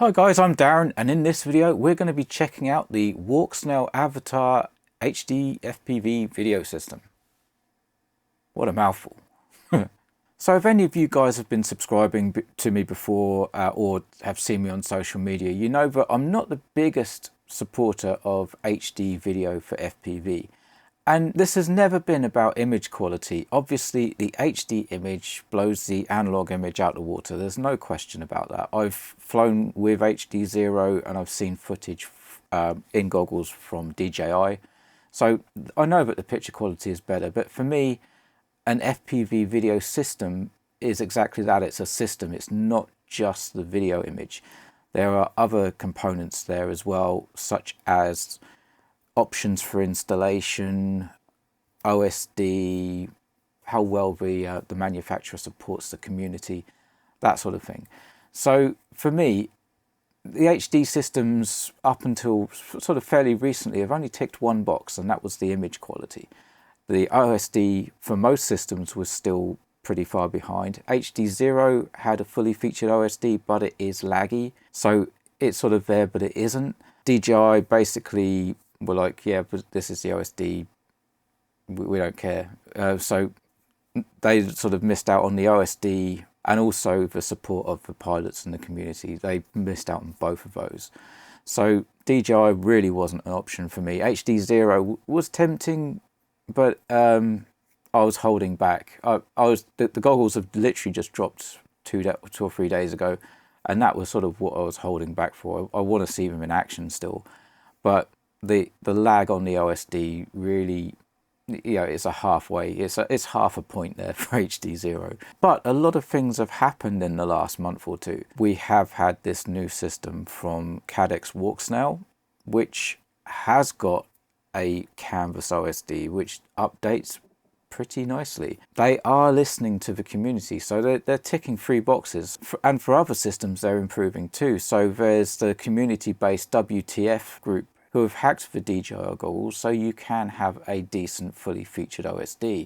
Hi guys, I'm Darren, and in this video we're going to be checking out the Walksnail Avatar HD FPV video system. What a mouthful. So if any of you guys have been subscribing to me before or have seen me on social media, you know that I'm not the biggest supporter of HD video for FPV. And this has never been about image quality. Obviously, the HD image blows the analog image out the water. There's no question about that. I've flown with HD0 and I've seen footage in goggles from DJI. So I know that the picture quality is better. But for me, an FPV video system is exactly that. It's a system. It's not just the video image. There are other components there as well, such as options for installation, OSD, how well the manufacturer supports the community, that sort of thing. So for me, the HD systems up until sort of fairly recently have only ticked one box, and that was the image quality. The OSD for most systems was still pretty far behind. HD0 had a fully featured OSD, but it is laggy. So it's sort of there, but it isn't. DJI basically were like, yeah, but this is the OSD, we don't care. So they sort of missed out on the OSD and also the support of the pilots and the community. They missed out on both of those. So DJI really wasn't an option for me. HD0 was tempting, but I was holding back. The goggles have literally just dropped two or 3 days ago, and that was sort of what I was holding back for. I want to see them in action still, but the lag on the OSD really, you know, it's a halfway. It's half a point there for HD0. But a lot of things have happened in the last month or two. We have had this new system from Caddx Walksnail, which has got a canvas OSD, which updates pretty nicely. They are listening to the community, so they're ticking 3 boxes. And for other systems, they're improving too. So there's the community-based WTF group who have hacked the DJI goggles, so you can have a decent fully featured OSD.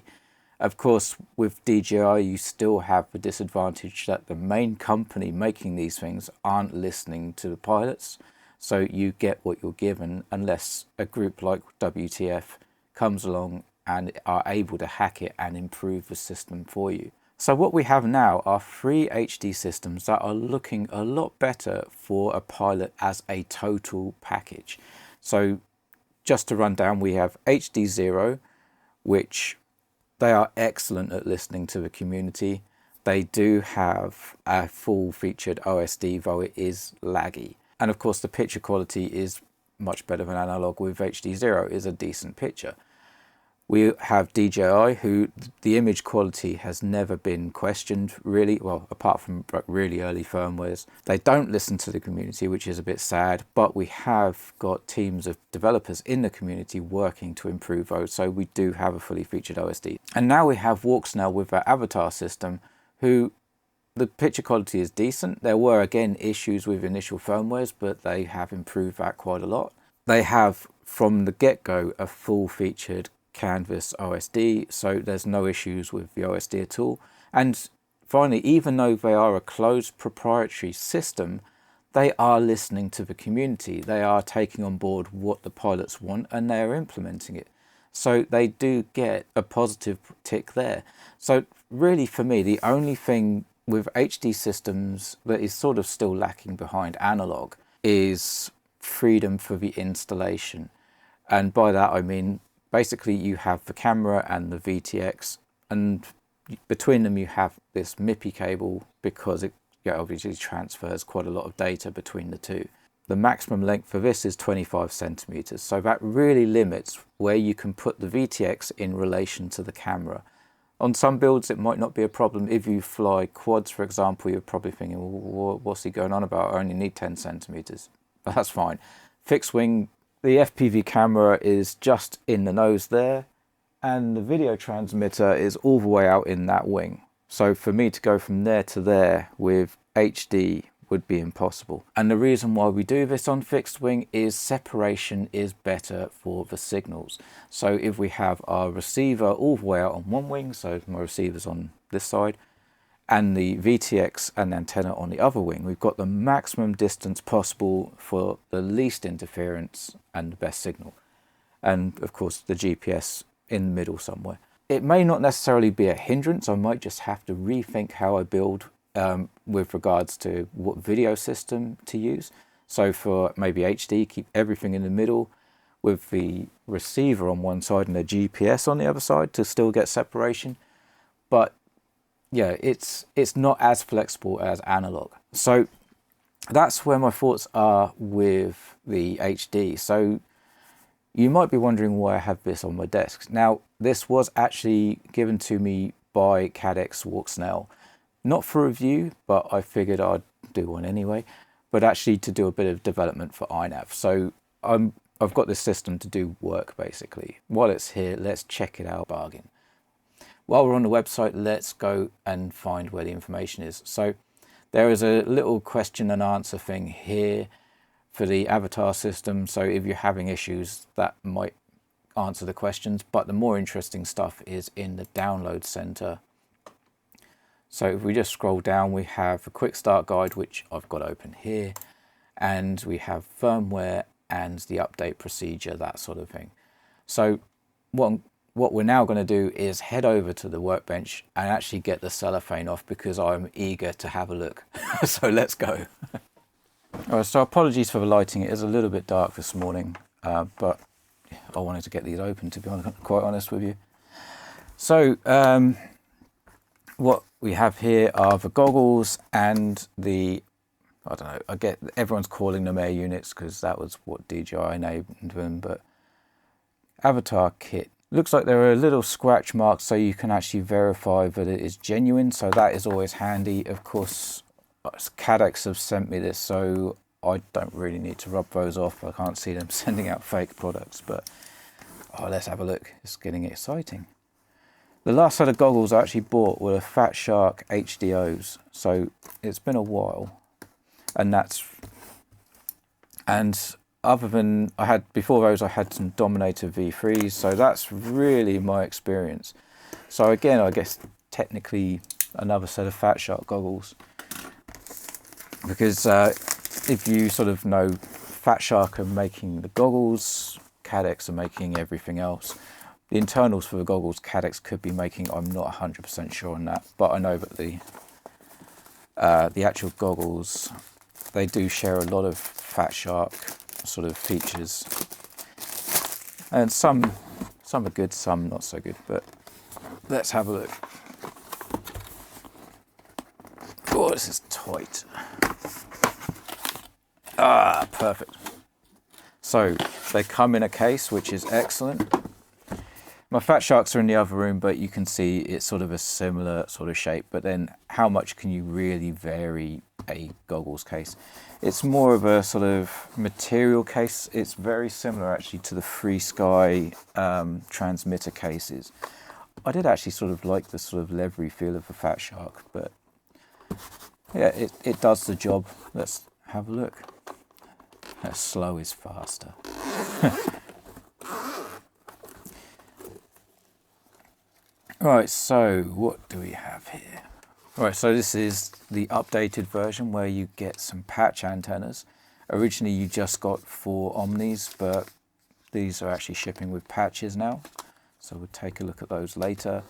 Of course, with DJI, you still have the disadvantage that the main company making these things aren't listening to the pilots, so you get what you're given unless a group like WTF comes along and are able to hack it and improve the system for you. So what we have now are 3 HD systems that are looking a lot better for a pilot as a total package. So just to run down, we have HD0, which they are excellent at listening to the community. They do have a full featured OSD, though it is laggy. And of course, the picture quality is much better than analog. With HD0 is a decent picture. We have DJI, who the image quality has never been questioned, really, well, apart from really early firmwares. They don't listen to the community, which is a bit sad, but we have got teams of developers in the community working to improve those, so we do have a fully featured OSD. And now we have Walksnail with their Avatar system, who the picture quality is decent. There were, again, issues with initial firmwares, but they have improved that quite a lot. They have, from the get-go, a full featured canvas OSD, so there's no issues with the OSD at all. And finally, even though they are a closed proprietary system, they are listening to the community. They are taking on board what the pilots want and they are implementing it. So they do get a positive tick there. So really, for me, the only thing with HD systems that is sort of still lacking behind analog is freedom for the installation. And by that I mean, basically you have the camera and the VTX, and between them you have this MIPI cable, because it obviously transfers quite a lot of data between the two. The maximum length for this is 25 centimeters, so that really limits where you can put the VTX in relation to the camera. On some builds it might not be a problem. If you fly quads, for example, you're probably thinking, well, what's he going on about? I only need 10 centimeters. But that's fine. Fixed wing, the FPV camera is just in the nose there, and the video transmitter is all the way out in that wing. So for me to go from there to there with HD would be impossible. And the reason why we do this on fixed wing is separation is better for the signals. So if we have our receiver all the way out on one wing, so my receiver's on this side, and the VTX and antenna on the other wing, we've got the maximum distance possible for the least interference and the best signal. And of course the GPS in the middle somewhere. It may not necessarily be a hindrance. I might just have to rethink how I build with regards to what video system to use. So for maybe HD, keep everything in the middle with the receiver on one side and the GPS on the other side to still get separation. But yeah, it's not as flexible as analog. So that's where my thoughts are with the HD. So you might be wondering why I have this on my desk. Now, this was actually given to me by Caddx Walksnail. Not for review, but I figured I'd do one anyway, but actually to do a bit of development for INAV. So I've got this system to do work basically. While it's here, let's check it out. Bargain. While we're on the website, let's go and find where the information is. So there is a little question and answer thing here for the avatar system. So if you're having issues, that might answer the questions, but the more interesting stuff is in the download center. So if we just scroll down, we have a quick start guide, which I've got open here, and we have firmware and the update procedure, that sort of thing. So what we're now going to do is head over to the workbench and actually get the cellophane off, because I'm eager to have a look. So let's go. All right, so apologies for the lighting. It is a little bit dark this morning, but I wanted to get these open, to be quite honest with you. So what we have here are the goggles and the, I don't know, I get everyone's calling them air units because that was what DJI named them, but avatar kit. Looks like there are little scratch marks so you can actually verify that it is genuine, so that is always handy. Of course, Caddx have sent me this, so I don't really need to rub those off. I can't see them sending out fake products, but let's have a look. It's getting exciting. The last set of goggles I actually bought were the Fat Shark HDOs, so it's been a while. And other than before those, I had some Dominator V3s, so that's really my experience. So again, I guess technically another set of Fat Shark goggles, because if you sort of know, Fat Shark are making the goggles, Caddx are making everything else. The internals for the goggles Caddx could be making, I'm not 100% sure on that, but I know that the actual goggles, they do share a lot of Fat Shark sort of features, and some are good, some not so good, but let's have a look. Oh, this is tight. Perfect. So they come in a case, which is excellent. My Fat Sharks are in the other room, but you can see it's sort of a similar sort of shape, but then how much can you really vary a goggles case? It's more of a sort of material case. It's very similar actually to the Free Sky transmitter cases. I did actually sort of like the sort of leathery feel of the Fat Shark, but yeah, it does the job. Let's have a look. Slow is faster. Right, so what do we have here? Right, so this is the updated version where you get some patch antennas. Originally you just got 4 Omnis, but these are actually shipping with patches now. So we'll take a look at those later.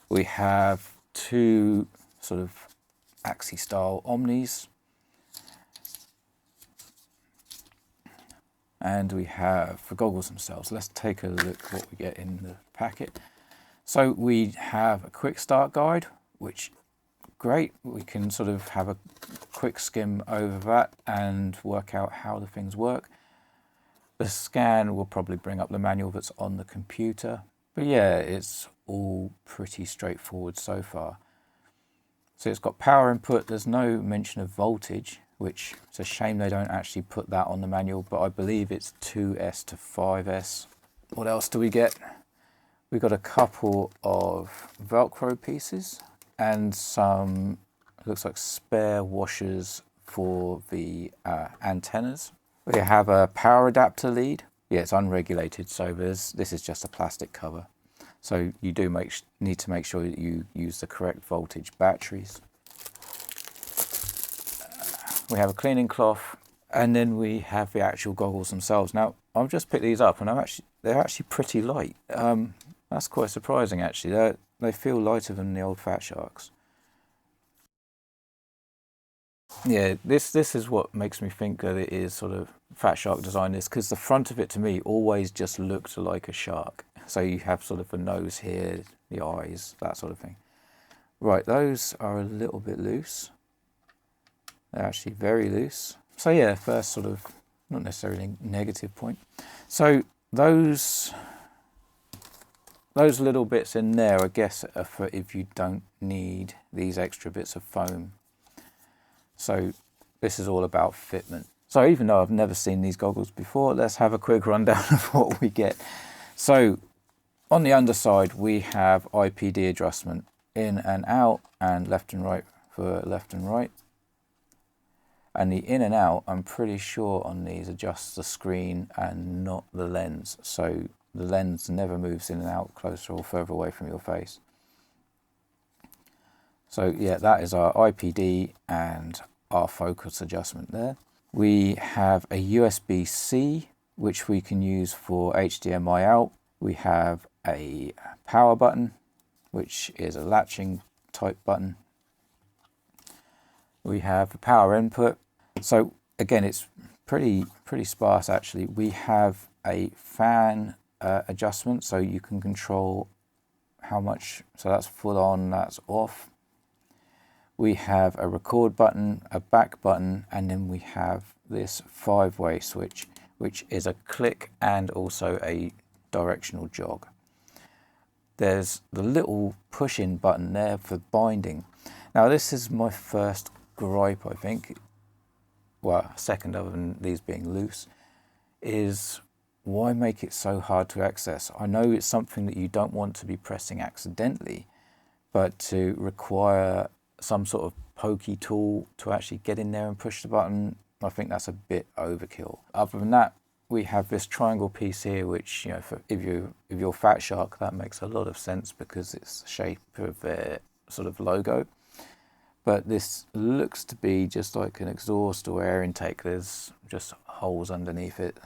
We have 2 sort of Axie style Omnis. And we have the goggles themselves. Let's take a look what we get in the packet. So we have a quick start guide, which great. We can sort of have a quick skim over that and work out how the things work. The scan will probably bring up the manual that's on the computer. But yeah, it's all pretty straightforward so far. So it's got power input. There's no mention of voltage, which it's a shame they don't actually put that on the manual, but I believe it's 2S to 5S. What else do we get? We've got a couple of Velcro pieces and some, looks like spare washers for the antennas. We have a power adapter lead. Yeah, it's unregulated, so this is just a plastic cover. So you do need to make sure that you use the correct voltage batteries. We have a cleaning cloth, and then we have the actual goggles themselves. Now, I've just picked these up, and they're actually pretty light. That's quite surprising, actually. They feel lighter than the old Fat Sharks. Yeah, this is what makes me think that it is sort of Fat Shark design, is because the front of it to me always just looked like a shark. So you have sort of the nose here, the eyes, that sort of thing. Right, those are a little bit loose. They're actually very loose. So yeah, first sort of, not necessarily negative point. So those little bits in there, I guess, are for if you don't need these extra bits of foam. So this is all about fitment. So even though I've never seen these goggles before, let's have a quick rundown of what we get. So on the underside, we have IPD adjustment, in and out, and left and right for left and right. And the in and out, I'm pretty sure on these adjusts the screen and not the lens. So the lens never moves in and out closer or further away from your face. So yeah, that is our IPD and our focus adjustment there. We have a USB-C, which we can use for HDMI out. We have a power button, which is a latching type button. We have a power input. So again, it's pretty sparse actually. We have a fan adjustment, so you can control how much, so that's full on, that's off. We have a record button, a back button, and then we have this 5-way switch, which is a click and also a directional jog. There's the little push-in button there for binding. Now this is my first gripe, I think, well, second other than these being loose, is why make it so hard to access? I know it's something that you don't want to be pressing accidentally, but to require some sort of pokey tool to actually get in there and push the button, I think that's a bit overkill. Other than that, we have this triangle piece here, which, you know, if you're Fat Shark, that makes a lot of sense because it's the shape of their sort of logo. But this looks to be just like an exhaust or air intake. There's just holes underneath it,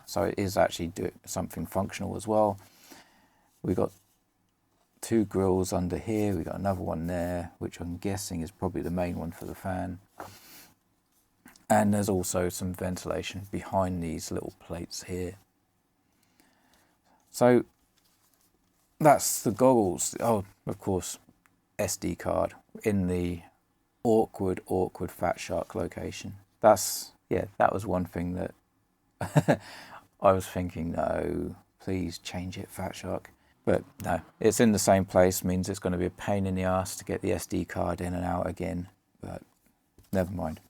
so it is actually something functional as well. We got 2 grills under here, we got another one there, which I'm guessing is probably the main one for the fan. And there's also some ventilation behind these little plates here. So that's the goggles. Oh, of course, SD card in the awkward Fat Shark location. Yeah, that was one thing that I was thinking, no, please change it, Fat Shark. But no, it's in the same place, means it's going to be a pain in the ass to get the SD card in and out again, but never mind.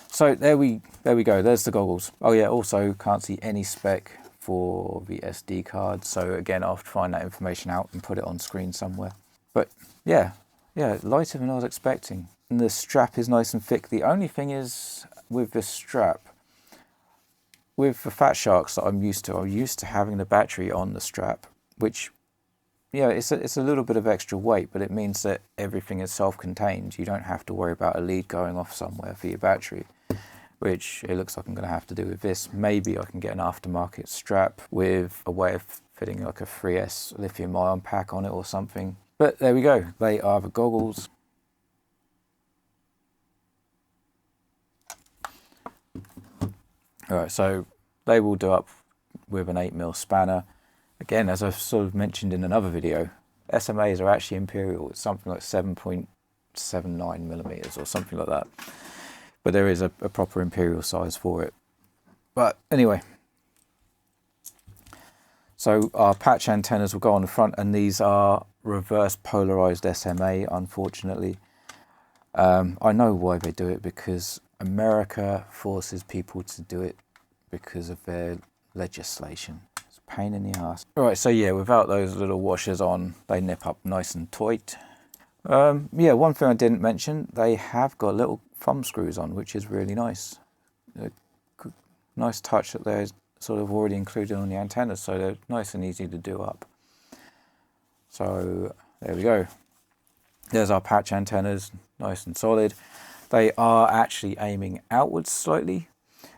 So there we go, there's the goggles. Oh yeah, also can't see any spec for the SD card, so again, I'll have to find that information out and put it on screen somewhere. But yeah, lighter than I was expecting. And the strap is nice and thick. The only thing is, with this strap, with the Fat Sharks that I'm used to having the battery on the strap, which, yeah, it's a little bit of extra weight, but it means that everything is self-contained. You don't have to worry about a lead going off somewhere for your battery, which it looks like I'm going to have to do with this. Maybe I can get an aftermarket strap with a way of fitting like a 3S lithium-ion pack on it or something. But there we go. They are the goggles. All right, so they will do up with an 8mm spanner. Again, as I've sort of mentioned in another video, SMAs are actually imperial. It's something like 7.79mm or something like that. But there is a proper imperial size for it. But anyway, so our patch antennas will go on the front, and these are reverse polarized SMA, unfortunately. I know why they do it, because America forces people to do it because of their legislation. It's a pain in the ass. All right, so yeah, without those little washers on, they nip up nice and tight. Yeah, one thing I didn't mention, they have got little thumb screws on, which is really nice. Nice touch that they're sort of already included on the antennas, so they're nice and easy to do up. So there we go. There's our patch antennas, nice and solid. They are actually aiming outwards slightly,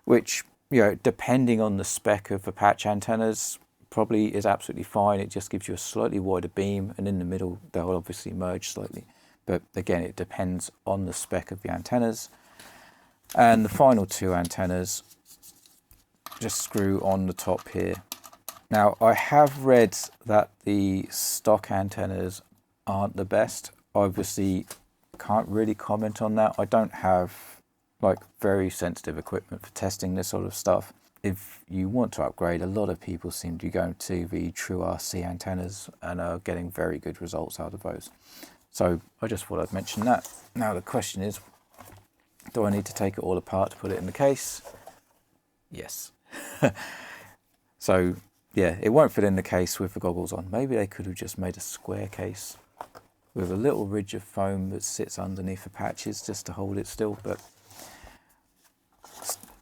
which, you know, depending on the spec of the patch antennas, probably is absolutely fine. It just gives you a slightly wider beam, and in the middle they'll obviously merge slightly. But again, it depends on the spec of the antennas. And the final two antennas just screw on the top here. Now, I have read that the stock antennas aren't the best. Obviously, can't really comment on that. I don't have like very sensitive equipment for testing this sort of stuff. If you want to upgrade, a lot of people seem to be going to the true RC antennas and are getting very good results out of those. So I just thought I'd mention that. Now the question is, do I need to take it all apart to put it in the case? Yes. So yeah, it won't fit in the case with the goggles on. Maybe they could have just made a square case with a little ridge of foam that sits underneath the patches just to hold it still. But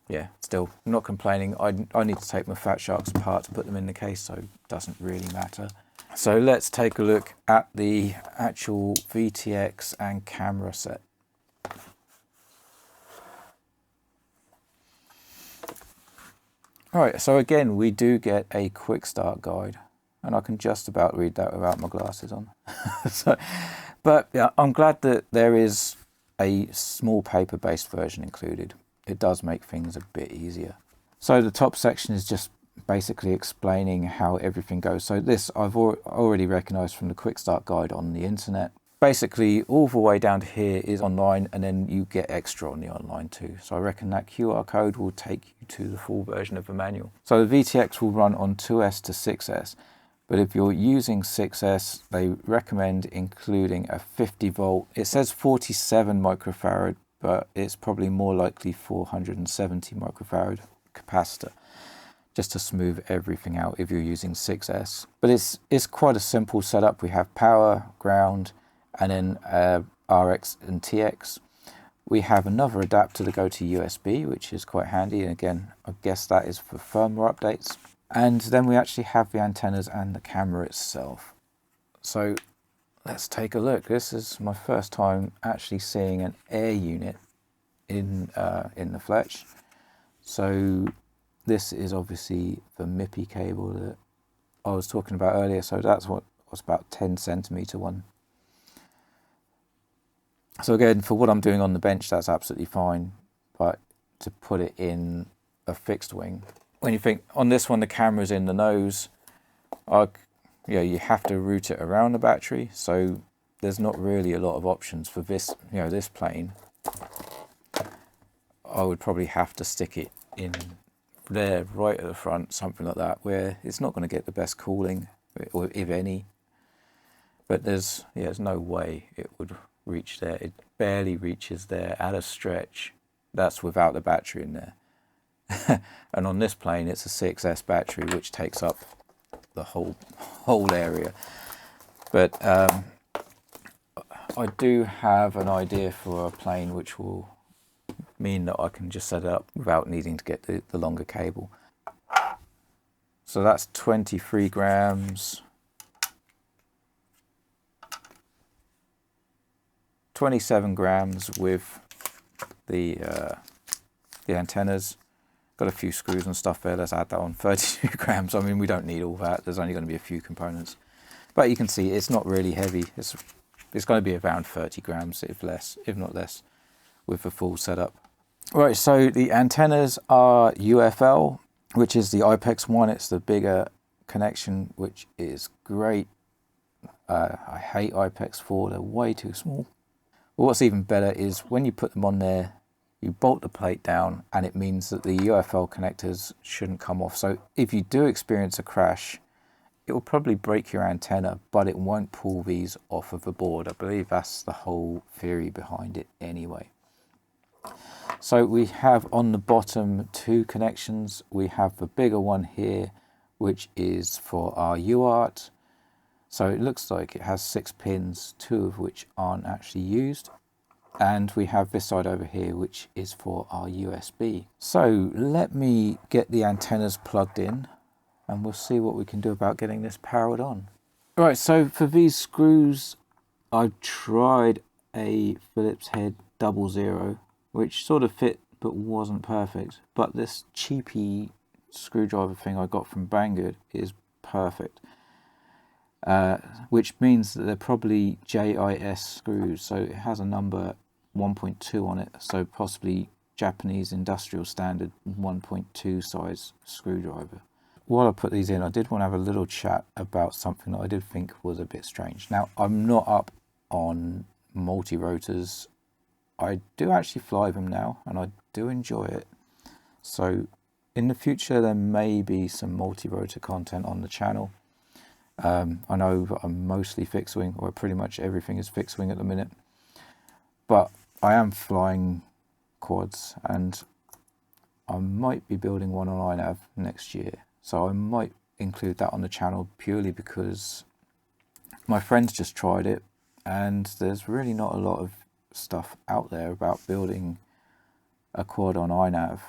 yeah, still not complaining. I need to take my Fat Sharks apart to put them in the case, so it doesn't really matter. So let's take a look at the actual VTX and camera set. Alright, so again, we do get a quick start guide, and I can just about read that without my glasses on. But yeah, I'm glad that there is a small paper-based version included. It does make things a bit easier. So the top section is just basically explaining how everything goes. So this I've already recognized from the quick start guide on the internet. Basically all the way down to here is online, and then you get extra on the online too. So I reckon that QR code will take you to the full version of the manual. So the VTX will run on 2S to 6S, but if you're using 6S, they recommend including a 50 volt. It says 47 microfarad, but it's probably more likely 470 microfarad capacitor, just to smooth everything out if you're using 6S. But it's quite a simple setup. We have power, ground, and then RX and TX. We have another adapter to go to USB, which is quite handy. And again, I guess that is for firmware updates. And then we actually have the antennas and the camera itself. So let's take a look. This is my first time actually seeing an air unit in the flesh. So this is obviously the MIPI cable that I was talking about earlier. So that's what was about 10 centimeter one. So again, for what I'm doing on the bench, that's absolutely fine. But to put it in a fixed wing, when you think on this one, the camera's in the nose, you have to route it around the battery. So there's not really a lot of options for this, this plane. I would probably have to stick it in there right at the front, something like that, where it's not going to get the best cooling, or if any. But there's no way it would reach there. It barely reaches there at a stretch. That's without the battery in there. And on this plane, it's a 6S battery, which takes up the whole area. But I do have an idea for a plane which will mean that I can just set it up without needing to get the longer cable. So that's 23 grams. 27 grams with the antennas. Got a few screws and stuff there. Let's add that on. 32 grams. I mean, we don't need all that. There's only going to be a few components. But you can see it's not really heavy. It's going to be around 30 grams, if not less, with the full setup. Right, so the antennas are UFL, which is the IPEX one. It's the bigger connection, which is great. I hate IPEX 4. They're way too small. But what's even better is when you put them on there, you bolt the plate down, and it means that the UFL connectors shouldn't come off. So if you do experience a crash, it will probably break your antenna, but it won't pull these off of the board. I believe that's the whole theory behind it anyway. So we have on the bottom two connections. We have the bigger one here, which is for our UART. So it looks like it has 6 pins, 2 of which aren't actually used. And we have this side over here, which is for our USB. So let me get the antennas plugged in, and we'll see what we can do about getting this powered on. Right, so for these screws, I've tried a Phillips head 00, which sort of fit but wasn't perfect. But this cheapy screwdriver thing I got from Banggood is perfect. Which means that they're probably JIS screws, so it has a number 1.2 on it, so possibly Japanese industrial standard 1.2 size screwdriver. While I put these in, I did want to have a little chat about something that I did think was a bit strange. Now, I'm not up on multi-rotors. I do actually fly them now, and I do enjoy it. So in the future, there may be some multi-rotor content on the channel. I know that I'm mostly fixed wing, or pretty much everything is fixed wing at the minute. But I am flying quads, and I might be building one on INAV next year. So I might include that on the channel purely because my friends just tried it, and there's really not a lot of stuff out there about building a quad on INAV.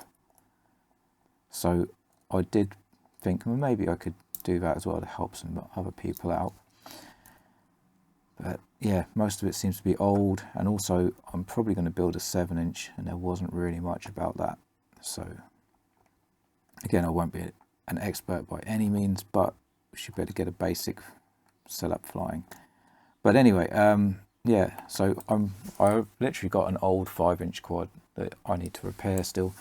So I did think, well, maybe I could do that as well to help some other people out. But yeah, most of it seems to be old, and also I'm probably going to build a 7-inch, and there wasn't really much about that. So again, I won't be an expert by any means, but we should be able to get a basic setup flying. But anyway, yeah, so I've literally got an old 5-inch quad that I need to repair still.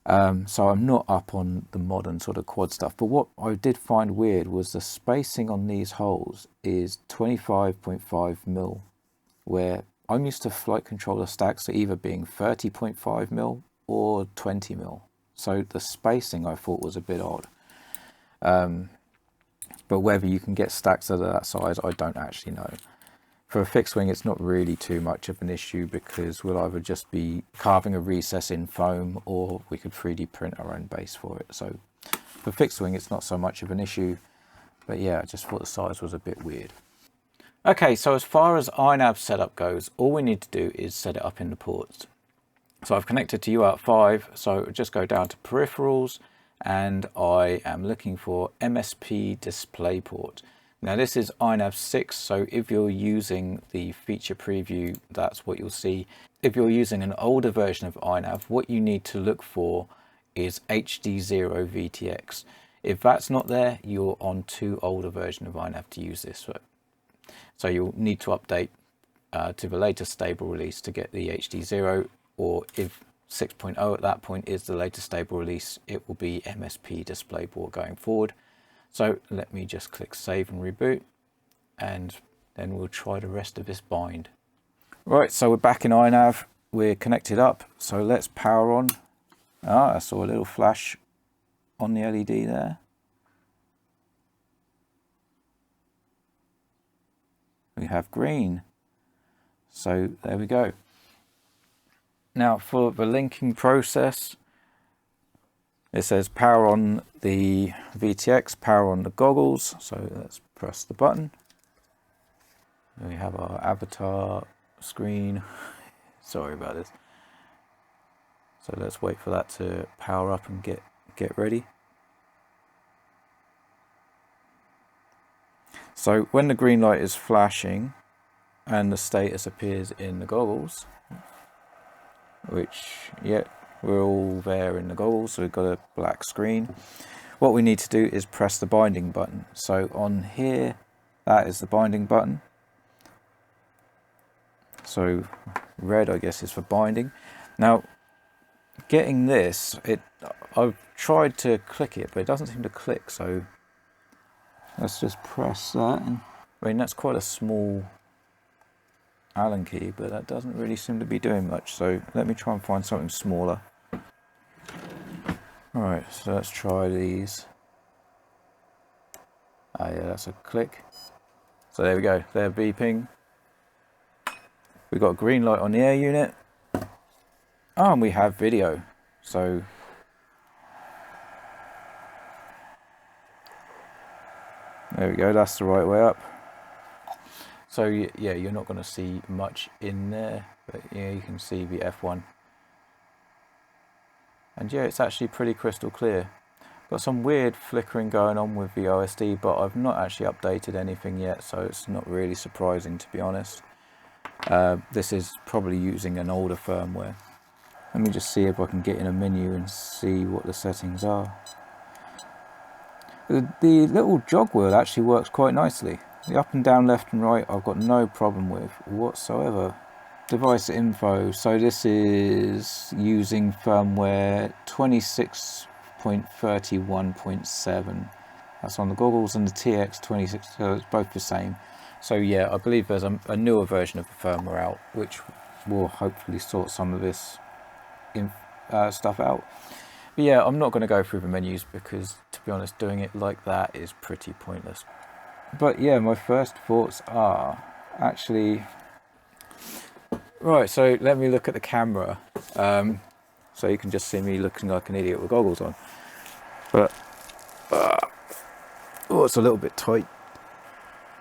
So I'm not up on the modern sort of quad stuff. But what I did find weird was the spacing on these holes is 25.5 mil, where I'm used to flight controller stacks either being 30.5 mil or 20 mil. So the spacing I thought was a bit odd. But whether you can get stacks that are that size, I don't actually know. For a fixed wing, it's not really too much of an issue because we'll either just be carving a recess in foam, or we could 3D print our own base for it. So for fixed wing, it's not so much of an issue. But yeah, I just thought the size was a bit weird. Okay, so as far as INAV setup goes, all we need to do is set it up in the ports. So I've connected to UART 5, so just go down to peripherals, and I am looking for MSP display port. Now this is INAV 6, so if you're using the feature preview, that's what you'll see. If you're using an older version of INAV, what you need to look for is HD0 VTX. If that's not there, you're on too old a version of INAV to use this. So you'll need to update to the latest stable release to get the HD0, or if 6.0 at that point is the latest stable release, it will be MSP DisplayPort going forward. So let me just click save and reboot, and then we'll try the rest of this bind. Right, so we're back in INAV, we're connected up, so let's power on. I saw a little flash on the LED there. We have green, so there we go. Now for the linking process, it says power on the VTX, power on the goggles. So let's press the button. We have our avatar screen. Sorry about this. So let's wait for that to power up and get ready. So when the green light is flashing and the status appears in the goggles, which, yeah, we're all there in the goggles, so we've got a black screen. What we need to do is press the binding button. So on here, that is the binding button. So red, I guess, is for binding. Now, getting this, I've tried to click it, but it doesn't seem to click. So let's just press that. I mean, that's quite a small Allen key, but that doesn't really seem to be doing much. So let me try and find something smaller. Alright, so let's try these. Ah yeah, that's a click. So there we go, they're beeping. We've got a green light on the air unit. Oh, and we have video. So there we go, that's the right way up. So yeah, you're not going to see much in there, but yeah, you can see the F1. And yeah, it's actually pretty crystal clear. Got some weird flickering going on with the OSD, but I've not actually updated anything yet, so it's not really surprising, to be honest. This is probably using an older firmware. Let me just see if I can get in a menu and see what the settings are. The little jog wheel actually works quite nicely. The up and down, left and right, I've got no problem with whatsoever. Device info, so this is using firmware 26.31.7. That's on the goggles, and the TX 26, so it's both the same. So yeah, I believe there's a newer version of the firmware out, which will hopefully sort some of this stuff out. But yeah, I'm not going to go through the menus because, to be honest, doing it like that is pretty pointless. But yeah, my first thoughts are actually... Right, so let me look at the camera, so you can just see me looking like an idiot with goggles on. But, oh, it's a little bit tight.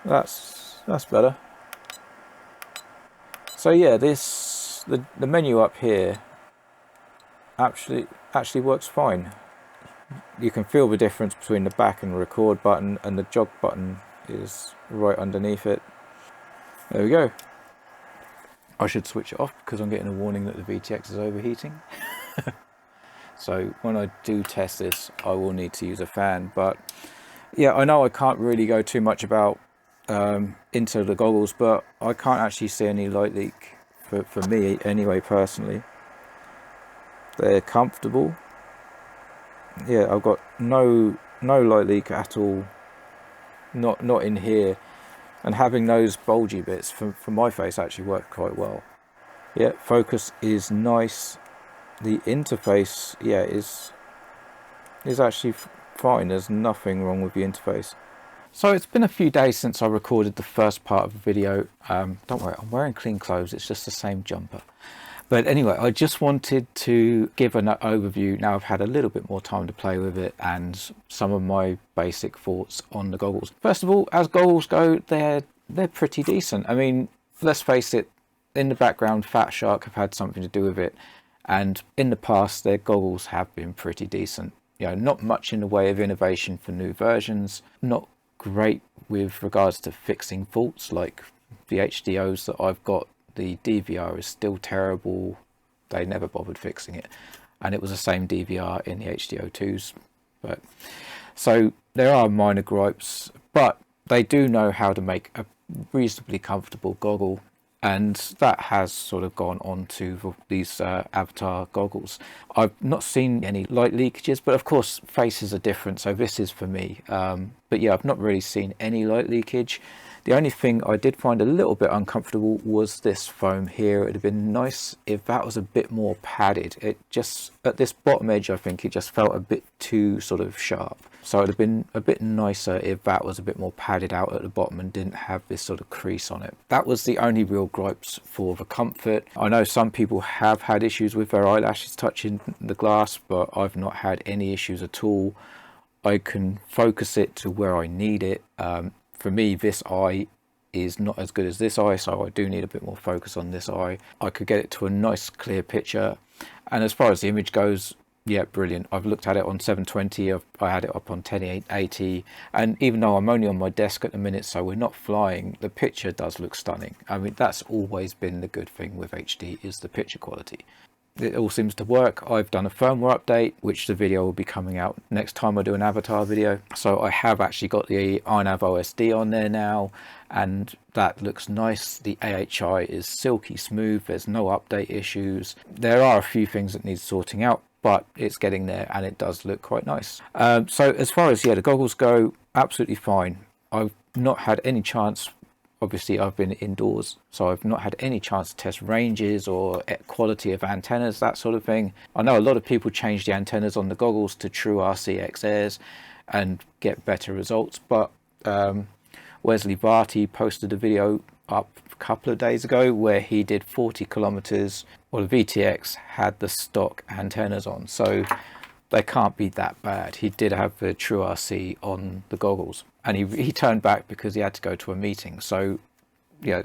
That's better. So yeah, the menu up here actually works fine. You can feel the difference between the back and the record button, and the jog button is right underneath it. There we go. I should switch it off because I'm getting a warning that the VTX is overheating. So when I do test this, I will need to use a fan. But yeah, I know I can't really go too much about into the goggles, but I can't actually see any light leak for me anyway, personally. They're comfortable. Yeah, I've got no light leak at all. Not in here. And having those bulgy bits for my face actually worked quite well. Yeah, focus is nice. The interface, yeah, is actually fine. There's nothing wrong with the interface. So it's been a few days since I recorded the first part of the video. Don't worry, I'm wearing clean clothes. It's just the same jumper. But anyway, I just wanted to give an overview. Now I've had a little bit more time to play with it and some of my basic thoughts on the goggles. First of all, as goggles go, they're pretty decent. I mean, let's face it, in the background, Fat Shark have had something to do with it. And in the past, their goggles have been pretty decent. You know, not much in the way of innovation for new versions, not great with regards to fixing faults like the HDOs that I've got. The DVR is still terrible. They never bothered fixing it, and it was the same DVR in the HDO2s. But so there are minor gripes, but they do know how to make a reasonably comfortable goggle, and that has sort of gone on to these Avatar goggles. I've not seen any light leakages, but of course faces are different, so this is for me. But yeah, I've not really seen any light leakage. The only thing I did find a little bit uncomfortable was this foam here. It'd have been nice if that was a bit more padded. It just, at this bottom edge, I think it just felt a bit too sort of sharp. So it'd have been a bit nicer if that was a bit more padded out at the bottom and didn't have this sort of crease on it. That was the only real gripes for the comfort. I know some people have had issues with their eyelashes touching the glass, but I've not had any issues at all. I can focus it to where I need it. For me, this eye is not as good as this eye, so I do need a bit more focus on this eye. I could get it to a nice clear picture, and as far as the image goes, yeah, brilliant. I've looked at it on 720, I had it up on 1080, and even though I'm only on my desk at the minute, so we're not flying, the picture does look stunning. I mean, that's always been the good thing with HD, is the picture quality. It all seems to work. I've done a firmware update, which the video will be coming out next time I do an Avatar video. So I have actually got the INAV OSD on there now, and that looks nice. The AHI is silky smooth. There's no update issues. There are a few things that need sorting out, but it's getting there and it does look quite nice. So as far as, yeah, the goggles go, absolutely fine. I've not had any chance. Obviously, I've been indoors, so I've not had any chance to test ranges or quality of antennas, that sort of thing. I know a lot of people change the antennas on the goggles to true RC XAs and get better results, but Wesley Varty posted a video up a couple of days ago where he did 40 kilometers. Well, the VTX had the stock antennas on, so they can't be that bad. He did have the true RC on the goggles, and he turned back because he had to go to a meeting. So yeah,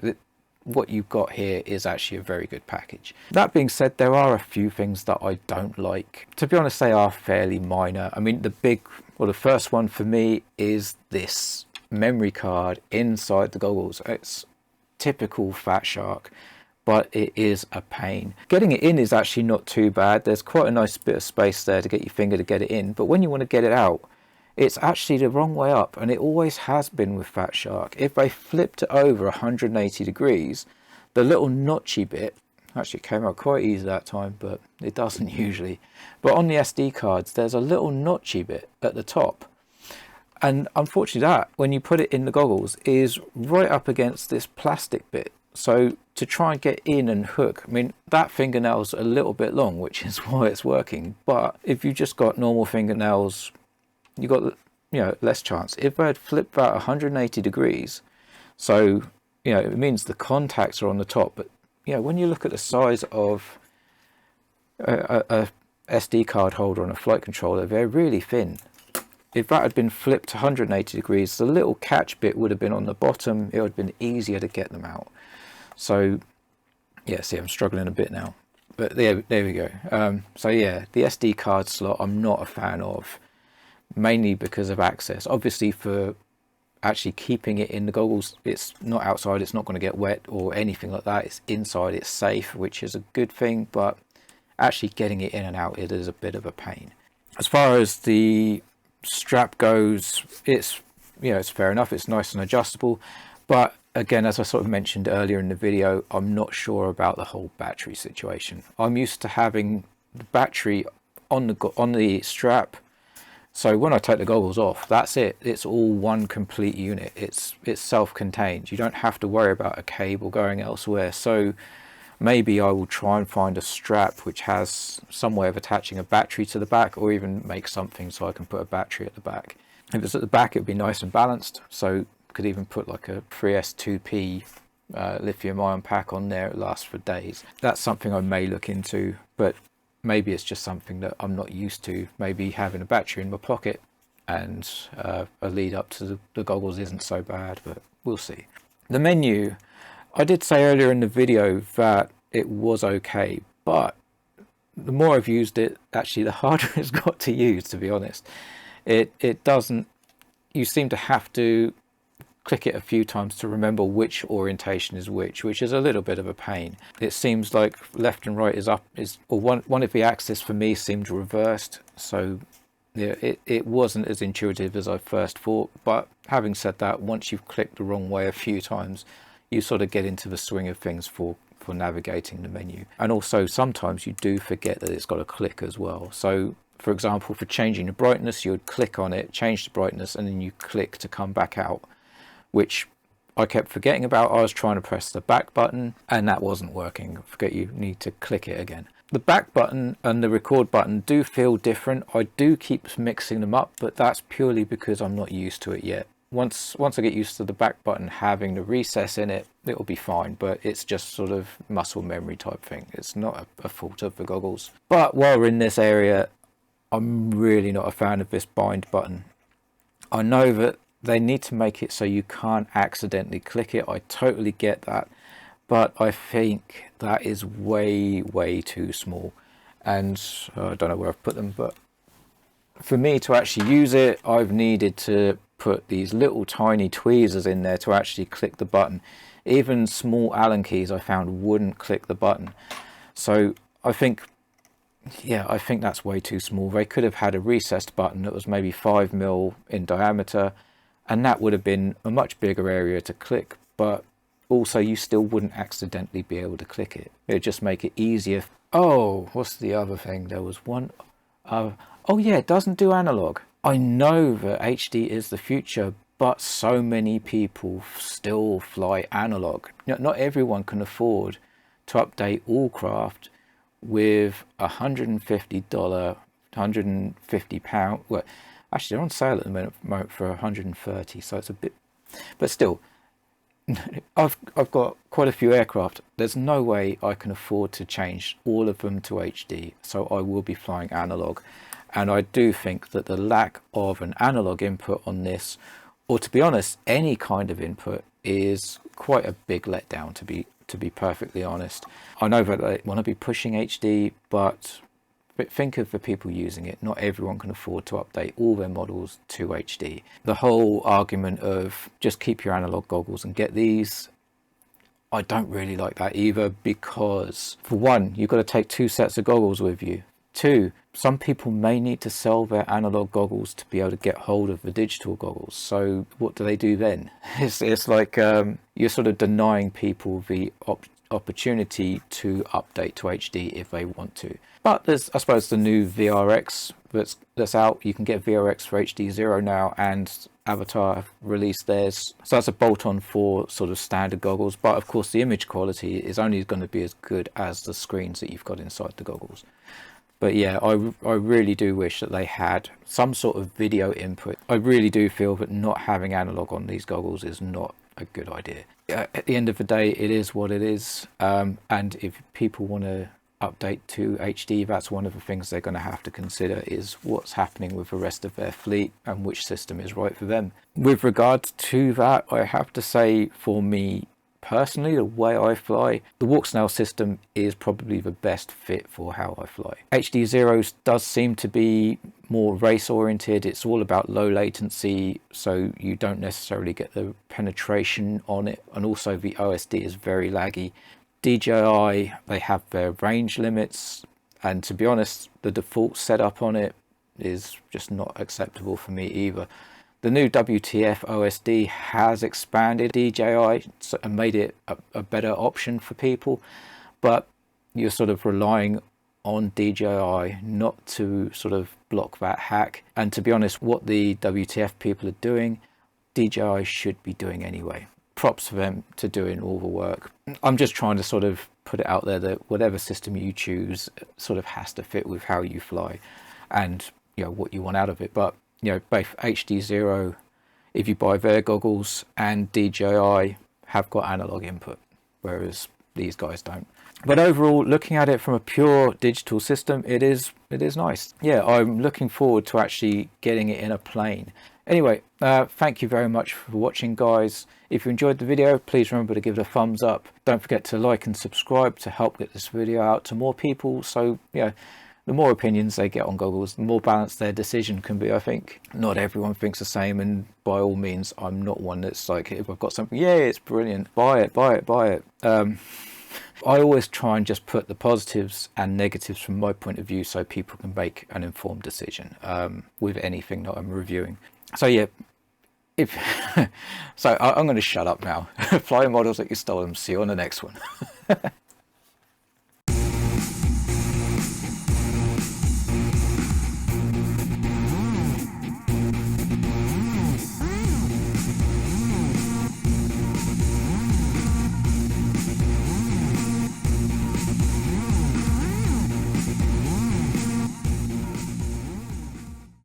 what you've got here is actually a very good package. That being said, there are a few things that I don't like. To be honest, they are fairly minor. I mean, the first one for me is this memory card inside the goggles. It's typical Fat Shark, but it is a pain. Getting it in is actually not too bad. There's quite a nice bit of space there to get your finger to get it in, but when you want to get it out, it's actually the wrong way up, and it always has been with Fat Shark. If they flipped it over 180 degrees, the little notchy bit, actually it came out quite easy that time, but it doesn't usually. But on the SD cards, there's a little notchy bit at the top. And unfortunately that, when you put it in the goggles, is right up against this plastic bit. So to try and get in and hook, I mean, that fingernail's a little bit long, which is why it's working. But if you just got normal fingernails, you got, you know, less chance. If I had flipped that 180 degrees, so, you know, it means the contacts are on the top, but, you know, when you look at the size of a SD card holder on a flight controller, they're really thin. If that had been flipped 180 degrees, the little catch bit would have been on the bottom. It would have been easier to get them out. So, yeah, see, I'm struggling a bit now. But there we go. So, yeah, the SD card slot I'm not a fan of, mainly because of access. Obviously, for actually keeping it in the goggles, it's not outside, it's not going to get wet or anything like that. It's inside, it's safe, which is a good thing. But actually getting it in and out, it is a bit of a pain. As far as the strap goes, it's, you know, it's fair enough, it's nice and adjustable, but again, as I sort of mentioned earlier in the video, I'm not sure about the whole battery situation. I'm used to having the battery on the strap, so when I take the goggles off, that's it. It's all one complete unit. It's self-contained. You don't have to worry about a cable going elsewhere. So maybe I will try and find a strap which has some way of attaching a battery to the back, or even make something so I can put a battery at the back. If it's at the back, it'd be nice and balanced. So could even put like a 3S2P lithium ion pack on there. It lasts for days. That's something I may look into, but maybe it's just something that I'm not used to. Maybe having a battery in my pocket and a lead up to the goggles isn't so bad, but we'll see. The menu, I did say earlier in the video that it was okay, but the more I've used it, actually the harder it's got to use, to be honest. It doesn't, you seem to have to click it a few times to remember which orientation is which is a little bit of a pain. It seems like left and right is up, or one of the axes for me seemed reversed, so yeah, it wasn't as intuitive as I first thought. But having said that, once you've clicked the wrong way a few times, you sort of get into the swing of things for navigating the menu. And also sometimes you do forget that it's got a click as well. So for example, for changing the brightness, you would click on it, change the brightness, and then you click to come back out, which I kept forgetting about. I was trying to press the back button and that wasn't working. Forget, you need to click it again. The back button and the record button do feel different. I do keep mixing them up, but that's purely because I'm not used to it yet. Once I get used to the back button having the recess in it, it'll be fine, but it's just sort of muscle memory type thing. It's not a fault of the goggles. But while we're in this area, I'm really not a fan of this bind button. I know that they need to make it so you can't accidentally click it. I totally get that, but I think that is way too small, and I don't know where I've put them, but for me to actually use it, I've needed to put these little tiny tweezers in there to actually click the button. Even small Allen keys I found wouldn't click the button. So I think, yeah, I think that's way too small. They could have had a recessed button that was maybe 5mm in diameter, and that would have been a much bigger area to click, but also you still wouldn't accidentally be able to click it. It would just make it easier. Oh, what's the other thing? There was one. Oh yeah, it doesn't do analog. I know that HD is the future, but so many people still fly analog. Not everyone can afford to update all craft with $150, £150. Well, actually, they're on sale at the moment for 130, so it's a bit, but still, I've got quite a few aircraft. There's no way I can afford to change all of them to HD, so I will be flying analog. And I do think that the lack of an analog input on this, or to be honest, any kind of input, is quite a big letdown, to be to be perfectly honest. I know that they want to be pushing HD, but think of the people using it. Not everyone can afford to update all their models to HD. The whole argument of just keep your analog goggles and get these, I don't really like that either, because for one, you've got to take 2 sets of goggles with you. 2, some people may need to sell their analog goggles to be able to get hold of the digital goggles. So what do they do then? It's like you're sort of denying people the opportunity to update to HD if they want to. But there's, I suppose, the new VRX that's out. You can get VRX for HD0 now, and Avatar have released theirs. So that's a bolt-on for sort of standard goggles. But of course, the image quality is only going to be as good as the screens that you've got inside the goggles. But yeah, I really do wish that they had some sort of video input. I really do feel that not having analog on these goggles is not a good idea. At the end of the day, it is what it is. And if people want to update to HD, that's one of the things they're going to have to consider, is what's happening with the rest of their fleet and which system is right for them. With regards to that, I have to say, for me personally, the way I fly, the Walksnail system is probably the best fit for how I fly. HD0 does seem to be more race oriented. It's all about low latency, so you don't necessarily get the penetration on it, and also the OSD is very laggy. DJI, they have their range limits, and to be honest, the default setup on it is just not acceptable for me either. The new WTF OSD has expanded DJI and made it a better option for people, but you're sort of relying on DJI not to sort of block that hack. And to be honest, what the WTF people are doing, DJI should be doing anyway. Props for them to doing all the work. I'm just trying to sort of put it out there that whatever system you choose sort of has to fit with how you fly and, you know, what you want out of it. But you know, both HD0, if you buy their goggles, and DJI have got analog input, whereas these guys don't. But overall, looking at it from a pure digital system, it is nice. Yeah, I'm looking forward to actually getting it in a plane. Anyway, thank you very much for watching, guys. If you enjoyed the video, please remember to give it a thumbs up. Don't forget to like and subscribe to help get this video out to more people. So, you know, the more opinions they get on goggles, the more balanced their decision can be, I think. Not everyone thinks the same, and by all means, I'm not one that's like, if I've got something, yeah, it's brilliant, buy it, buy it, buy it. I always try and just put the positives and negatives from my point of view so people can make an informed decision with anything that I'm reviewing. So yeah, so I'm going to shut up now. Flying models that you stole them. See you on the next one.